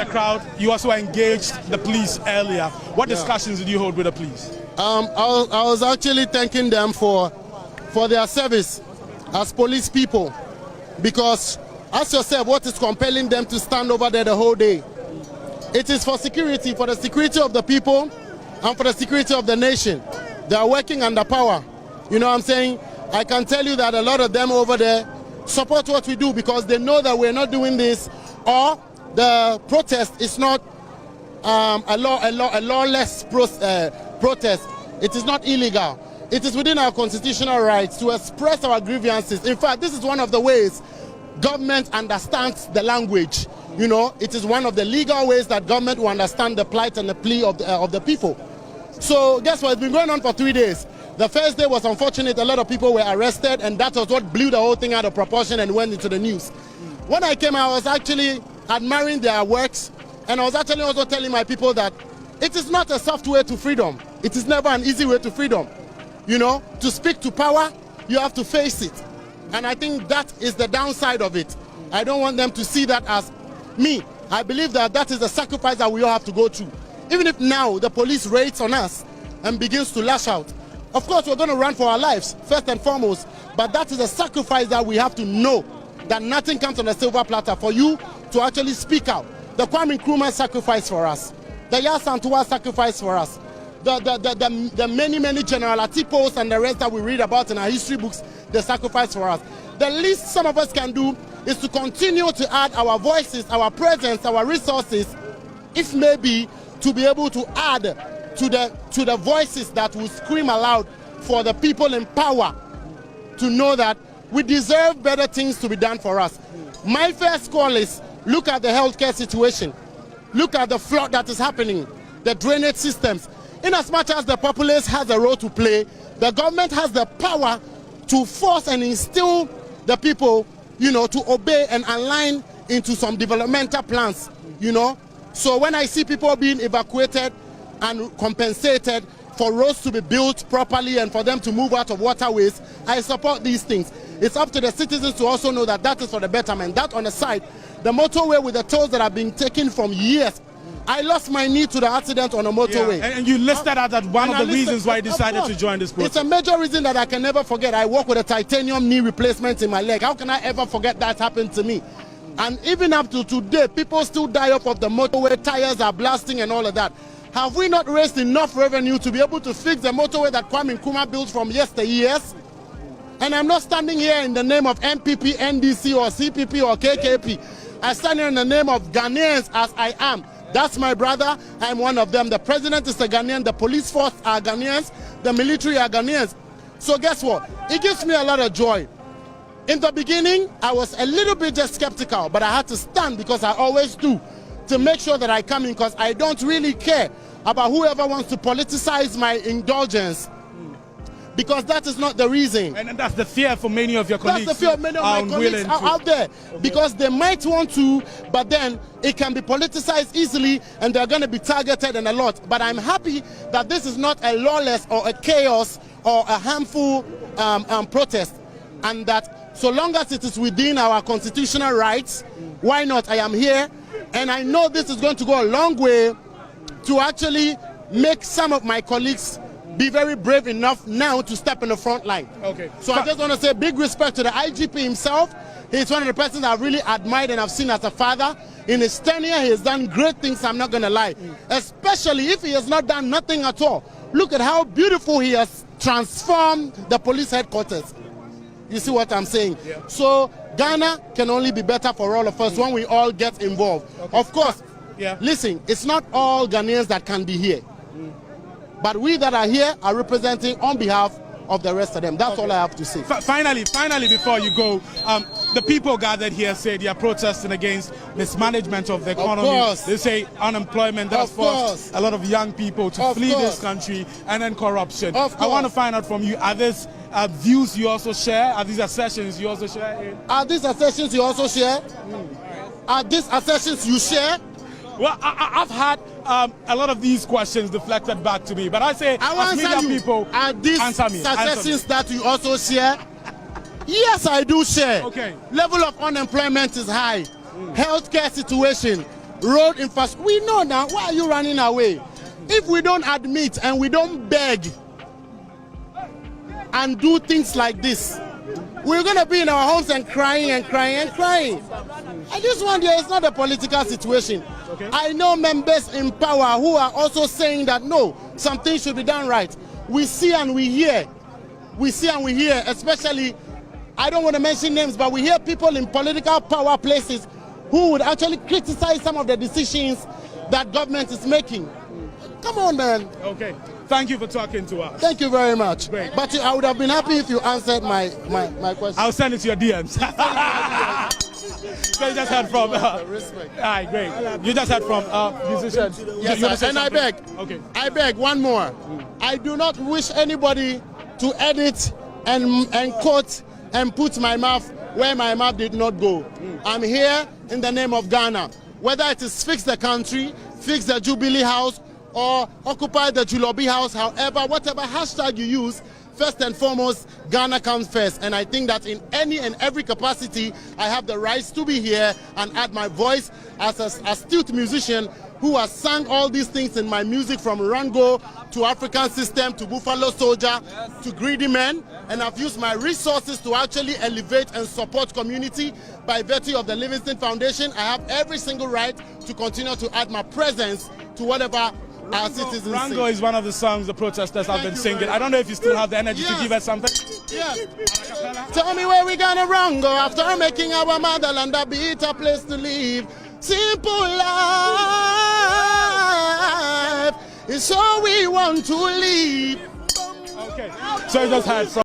The crowd, you also engaged the police earlier. What discussions did you hold with the police? I was actually thanking them for their service as police people, because ask yourself what is compelling them to stand over there the whole day. It is for security, for the security of the people and for the security of the nation. They are working under power. You know what I'm saying? I can tell you that a lot of them over there support what we do because they know that we're not doing this, or the protest is not a lawless protest. It is not illegal. It is within our constitutional rights to express our grievances. In fact, this is one of the ways government understands the language. You know, it is one of the legal ways that government will understand the plight and the plea of the people. So guess what? It's been going on for 3 days. The first day was unfortunate. A lot of people were arrested, and that was what blew the whole thing out of proportion and went into the news. When I came, I was actually admiring their works, and I was actually also telling my people that it is not a soft way to freedom. It is never an easy way to freedom. You know, to speak to power, you have to face it. And I think that is the downside of it. I don't want them to see that as me. I believe that that is the sacrifice that we all have to go through. Even if now the police raids on us and begins to lash out, of course we're going to run for our lives, first and foremost. But that is a sacrifice that we have to know, that nothing comes on a silver platter for you to actually speak out. The Kwame Nkrumah sacrifice for us. The Yasantua sacrifice for us. The many General Atipos and the rest that we read about in our history books, the sacrifice for us. The least some of us can do is to continue to add our voices, our presence, our resources, if maybe to be able to add to the voices that will scream aloud for the people in power to know that we deserve better things to be done for us. My first call is, look at the healthcare situation. Look at the flood that is happening, the drainage systems. In as much as the populace has a role to play, the government has the power to force and instill the people, you know, to obey and align into some developmental plans, you know. So when I see people being evacuated and compensated for roads to be built properly and for them to move out of waterways, I support these things. It's up to the citizens to also know that that is for the betterment. That on the side, the motorway with the tolls that have been taken from years. I lost my knee to the accident on a motorway. Yeah. And you listed that as one of the reasons why you decided to join this protest. It's a major reason that I can never forget. I walk with a titanium knee replacement in my leg. How can I ever forget that happened to me? And even up to today, people still die off of the motorway, tires are blasting and all of that. Have we not raised enough revenue to be able to fix the motorway that Kwame Nkrumah built from yesteryears? And I'm not standing here in the name of MPP, NDC, or CPP, or KKP. I stand here in the name of Ghanaians as I am. That's my brother. I'm one of them. The president is a Ghanaian. The police force are Ghanaians. The military are Ghanaians. So guess what? It gives me a lot of joy. In the beginning, I was a little bit just skeptical, but I had to stand, because I always do, to make sure that I come in, because I don't really care about whoever wants to politicize my indulgence. Because that is not the reason. And that's the fear for many of your colleagues. That's the fear of many of my colleagues out there. Okay. Because they might want to, but then it can be politicized easily and they're going to be targeted and a lot. But I'm happy that this is not a lawless or a chaos or a harmful protest. And that so long as it is within our constitutional rights, why not? I am here. And I know this is going to go a long way to actually make some of my colleagues be very brave enough now to step in the front line. Okay. So I just want to say big respect to the IGP himself. He's one of the persons I've really admired and I've seen as a father. In his tenure, he has done great things, I'm not going to lie. Especially if he has not done nothing at all. Look at how beautiful he has transformed the police headquarters. You see what I'm saying? Yeah. So Ghana can only be better for all of us when we all get involved. Okay. Of course, listen, it's not all Ghanaians that can be here. But we that are here are representing on behalf of the rest of them. That's all I have to say. Finally, before you go, the people gathered here say they are protesting against mismanagement of the economy. Of course. They say unemployment has forced a lot of young people to flee this country, and then corruption. I want to find out from you, are these views you also share? Are these assertions you also share? Are these assertions you also share? Are these assertions you share? Well, I've had a lot of these questions deflected back to me, but I say, as media people, are these suggestions that you also share? Yes, I do share. Okay. Level of unemployment is high. Healthcare situation, road infrastructure. We know now. Why are you running away? If we don't admit and we don't beg and do things like this, we're going to be in our homes and crying and crying and crying. And this one here is not a political situation. Okay. I know members in power who are also saying that no, something should be done right. We see and we hear. We see and we hear, especially, I don't want to mention names, but we hear people in political power places who would actually criticize some of the decisions that government is making. Come on, man. Okay. Thank you for talking to us. Thank you very much. Great. But I would have been happy if you answered my question. I'll send it to your DMs. So you just heard from... Respect. All right, great. You just heard from musicians. Yes, You wanna sir. say And I something? beg. Okay. I beg one more. I do not wish anybody to edit and quote and put my mouth where my mouth did not go. I'm here in the name of Ghana. Whether it is fix the country, fix the Jubilee House, or occupy the Julorbi House, however, whatever hashtag you use, first and foremost, Ghana comes first. And I think that in any and every capacity, I have the rights to be here and add my voice as an astute musician who has sung all these things in my music, from Rango to African System to Buffalo Soldier to Greedy Men. And I've used my resources to actually elevate and support community by virtue of the Livingston Foundation. I have every single right to continue to add my presence to whatever our citizens Rango sing. is one of the songs the protesters have been you singing. very I don't know if you still have the energy to Yes. give us something. Yes. Tell me where we gonna Rango after making our motherland a better place to live. Simple life is all we want to live. Okay. So you just heard from